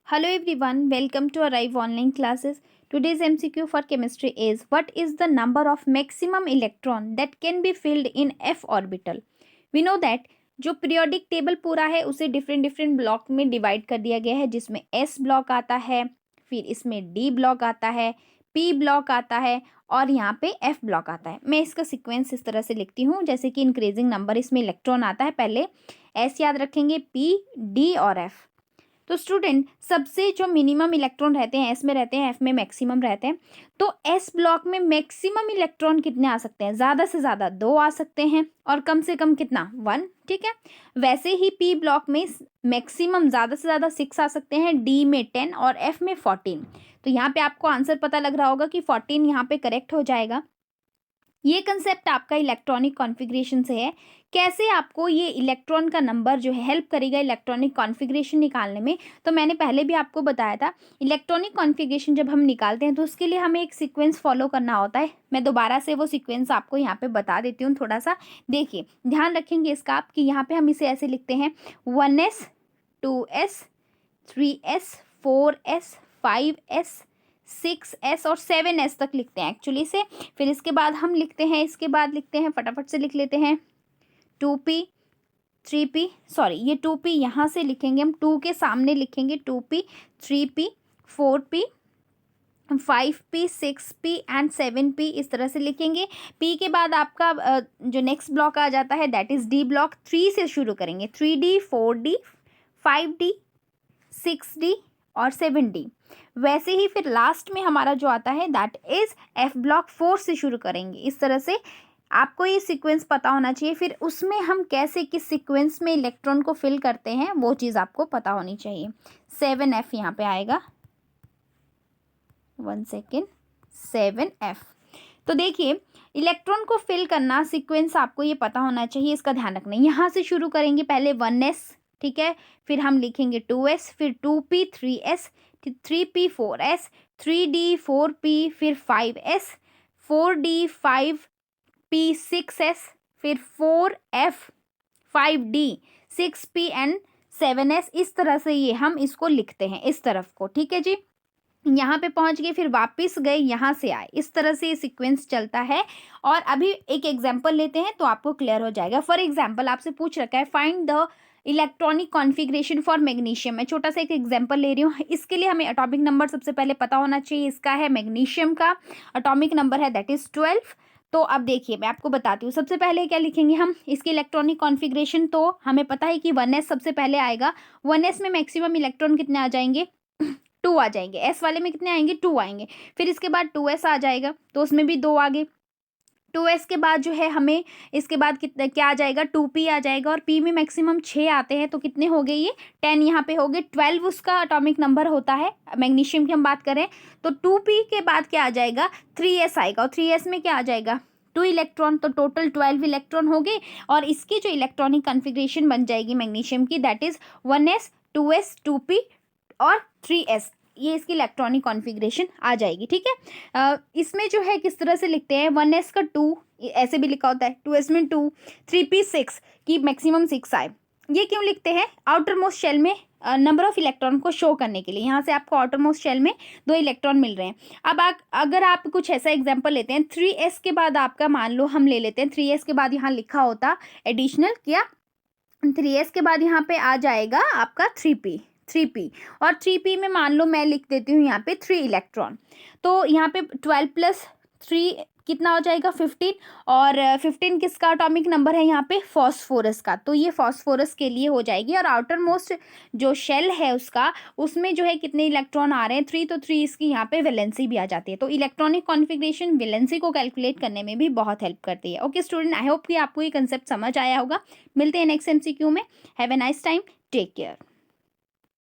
Hello everyone, welcome to Arrive online classes. Today's MCQ for chemistry is what is the number of maximum electron that can be filled in f orbital. We know that जो periodic table पूरा है उसे different block में divide कर दिया गया है, जिसमें एस ब्लॉक आता है, फिर इसमें डी ब्लॉक आता है, पी ब्लॉक आता है और यहाँ पे एफ ब्लॉक आता है. मैं इसका सीक्वेंस इस तरह से लिखती हूँ जैसे कि इंक्रीजिंग नंबर इसमें इलेक्ट्रॉन आता है. पहले एस याद रखेंगे, पी, डी और एफ. तो स्टूडेंट सबसे जो मिनिमम इलेक्ट्रॉन रहते हैं एस में रहते हैं, एफ में मैक्सिमम रहते हैं. तो एस ब्लॉक में मैक्सिमम इलेक्ट्रॉन कितने आ सकते हैं? ज़्यादा से ज़्यादा 2 आ सकते हैं और कम से कम कितना? 1. ठीक है. वैसे ही पी ब्लॉक में मैक्सिमम ज़्यादा से ज़्यादा 6 आ सकते हैं, डी में 10 और एफ में 14. तो यहाँ पे आपको आंसर पता लग रहा होगा कि 14 यहाँ पे करेक्ट हो जाएगा. ये कंसेप्ट आपका इलेक्ट्रॉनिक कॉन्फ़िगरेशन से है. कैसे आपको ये इलेक्ट्रॉन का नंबर जो है हेल्प करेगा इलेक्ट्रॉनिक कॉन्फ़िगरेशन निकालने में. तो मैंने पहले भी आपको बताया था, इलेक्ट्रॉनिक कॉन्फ़िगरेशन जब हम निकालते हैं तो उसके लिए हमें एक सीक्वेंस फॉलो करना होता है. मैं दोबारा से वो सीक्वेंस आपको यहाँ पे बता देती हूँ. थोड़ा सा देखिए, ध्यान रखेंगे इसका आप कि यहाँ पे हम इसे ऐसे लिखते हैं 1s 2s 3s 4s 5s 6s और 7s तक लिखते हैं एक्चुअली से. फिर इसके बाद हम लिखते हैं, इसके बाद लिखते हैं, फटाफट से लिख लेते हैं 2p 3p, सॉरी ये 2p यहाँ से लिखेंगे हम, 2 के सामने लिखेंगे 2p 3p 4p 5p 6p and 7p, इस तरह से लिखेंगे. p के बाद आपका जो नेक्स्ट ब्लॉक आ जाता है दैट इज़ डी ब्लॉक. 3 से शुरू करेंगे, 3d 4d 5d 6d और 7d. वैसे ही फिर लास्ट में हमारा जो आता है दैट इज़ एफ ब्लॉक. 4 से शुरू करेंगे. इस तरह से आपको ये सीक्वेंस पता होना चाहिए. फिर उसमें हम कैसे किस सीक्वेंस में इलेक्ट्रॉन को फिल करते हैं वो चीज़ आपको पता होनी चाहिए. 7f यहाँ पे आएगा, 1 सेकेंड, 7f. तो देखिए इलेक्ट्रॉन को फिल करना सीक्वेंस आपको ये पता होना चाहिए, इसका ध्यान रखना. यहाँ से शुरू करेंगे पहले 1s, ठीक है, फिर हम लिखेंगे 2s, फिर 2p 3s 3p 4s 3d 4p फिर 5s 4d 5p 6s फिर 4f 5d 6p and 7s. इस तरह से ये हम इसको लिखते हैं इस तरफ को. ठीक है जी, यहाँ पे पहुँच गए, फिर वापस गए, यहाँ से आए. इस तरह से ये सीक्वेंस चलता है. और अभी एक एग्जांपल लेते हैं तो आपको क्लियर हो जाएगा. फॉर एग्जांपल आपसे पूछ रखा है find the electronic configuration for magnesium. मैं छोटा सा एक एग्जांपल ले रही हूँ. इसके लिए हमें एटॉमिक नंबर सबसे पहले पता होना चाहिए. इसका है मैग्नीशियम का एटॉमिक नंबर है दैट इज़ 12. तो अब देखिए मैं आपको बताती हूँ. सबसे पहले क्या लिखेंगे हम इसके इलेक्ट्रॉनिक कॉन्फ़िगरेशन. तो हमें पता है कि 1s सबसे पहले आएगा. 1s में मैक्सिमम इलेक्ट्रॉन कितने आ जाएंगे? 2 आ जाएंगे. एस वाले में कितने आएंगे? 2 आएंगे. फिर इसके बाद 2s आ जाएगा तो उसमें भी 2 आ गए. 2s के बाद जो है हमें इसके बाद कितना क्या आ जाएगा? 2p आ जाएगा. और p में मैक्सिमम 6 आते हैं तो कितने हो गए? ये 10 यहाँ पे हो गए. 12 उसका एटॉमिक नंबर होता है मैग्नीशियम की हम बात करें तो 2p के बाद क्या आ जाएगा? 3s आएगा. और 3s में क्या आ जाएगा? 2 इलेक्ट्रॉन. तो टोटल 12 इलेक्ट्रॉन हो गए. और इसकी जो इलेक्ट्रॉनिक कन्फिग्रेशन बन जाएगी मैग्नीशियम की that is 1s 2s 2p और 3s. ये इसकी इलेक्ट्रॉनिक कॉन्फ़िगरेशन आ जाएगी. ठीक है. इसमें जो है किस तरह से लिखते हैं 1s का 2 ऐसे भी लिखा होता है, 2s में 2, 3p 6 की मैक्सिमम 6 आए. ये क्यों लिखते हैं? आउटर मोस्ट शेल में नंबर ऑफ इलेक्ट्रॉन को शो करने के लिए. यहाँ से आपको आउटर मोस्ट शेल में 2 इलेक्ट्रॉन मिल रहे हैं. अब अगर आप कुछ ऐसा एग्जाम्पल लेते हैं 3s के बाद आपका मान लो हम ले लेते हैं 3s के बाद यहाँ लिखा होता एडिशनल क्या 3s के बाद यहाँ पे आ जाएगा आपका 3p और 3p में मान लो मैं लिख देती हूँ यहाँ पे 3 इलेक्ट्रॉन. तो यहाँ पे 12 प्लस 3 कितना हो जाएगा? 15. और 15 किसका एटॉमिक नंबर है यहाँ पे? फॉस्फोरस का. तो ये फॉस्फोरस के लिए हो जाएगी. और आउटर मोस्ट जो शेल है उसका, उसमें जो है कितने इलेक्ट्रॉन आ रहे हैं? 3. तो 3 इसकी यहाँ पे वैलेंसी भी आ जाती है. तो इलेक्ट्रॉनिक कॉन्फ़िगरेशन वैलेंसी को कैलकुलेट करने में भी बहुत हेल्प करती है. ओके स्टूडेंट, आई होप कि आपको ये कंसेप्ट समझ आया होगा. मिलते हैं नेक्स्ट MCQ में. Have a nice time, take care.